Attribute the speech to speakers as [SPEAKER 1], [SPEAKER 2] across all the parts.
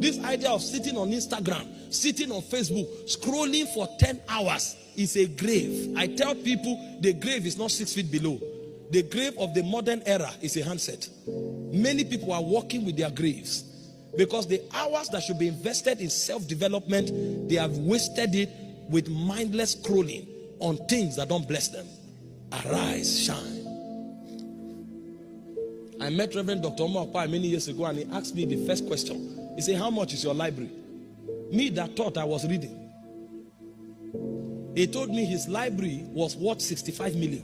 [SPEAKER 1] This idea of sitting on Instagram, sitting on Facebook, scrolling for 10 hours is a grave. I tell people the grave is not 6 feet below. The grave of the modern era is a handset. Many people are walking with their graves because the hours that should be invested in self-development, they have wasted it with mindless scrolling on things that don't bless them. Arise, shine. I met Reverend Dr. Orokpo many years ago, and he asked me the first question. He said, how much is your library? Me that thought I was reading. He told me his library was worth 65 million.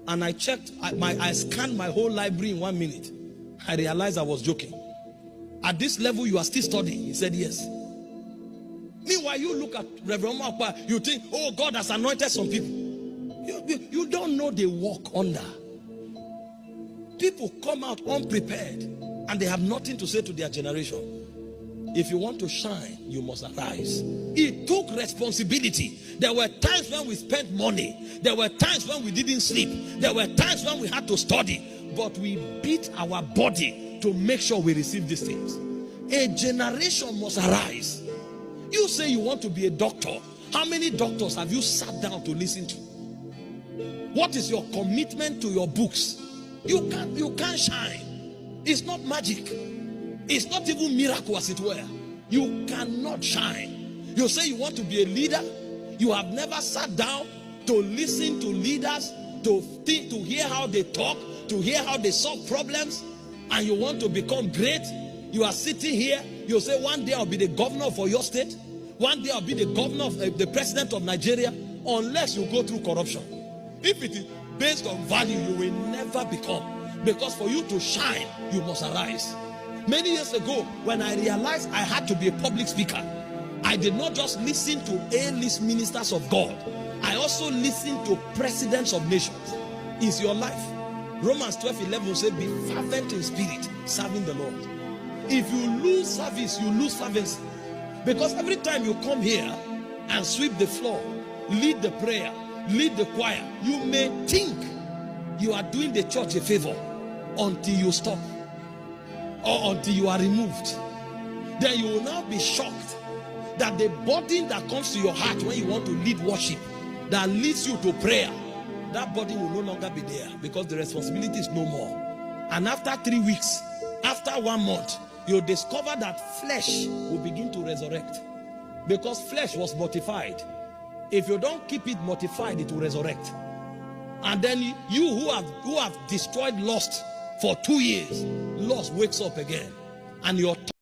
[SPEAKER 1] And I checked, I scanned my whole library in 1 minute. I realized I was joking. At this level, you are still studying? He said, yes. Meanwhile, you look at Reverend Orokpo, you think, oh, God has anointed some people. You don't know they walk under. People come out unprepared and they have nothing to say to their generation. If you want to shine, you must arise. It took responsibility. There were times when we spent money. There were times when we didn't sleep. There were times when we had to study. But we beat our body to make sure we receive these things. A generation must arise. You say you want to be a doctor. How many doctors have you sat down to listen to? What is your commitment to your books? You can't shine. It's not magic. It's not even miracle, as it were. You cannot shine. You say you want to be a leader. You have never sat down to listen to leaders, to hear how they talk, to hear how they solve problems, and you want to become great. You are sitting here. You say, one day I'll be the governor of your state. One day I'll be the governor of the president of Nigeria, unless you go through corruption. If it is based on value, you will never become. Because for you to shine, you must arise. Many years ago, when I realized I had to be a public speaker, I did not just listen to A-list ministers of God. I also listened to presidents of nations. Is your life? Romans 12:11 says, be fervent in spirit, serving the Lord. If you lose service, you lose fervency. Because every time you come here and sweep the floor, lead the prayer, lead the choir, you may think you are doing the church a favor until you stop or until you are removed. Then you will now be shocked that the burden that comes to your heart when you want to lead worship, that leads you to prayer, that burden will no longer be there because the responsibility is no more. And after 3 weeks, after 1 month, you'll discover that flesh will begin to resurrect, because flesh was mortified. If you don't keep it mortified, it will resurrect. And then you who have destroyed lust for 2 years, lust wakes up again, and your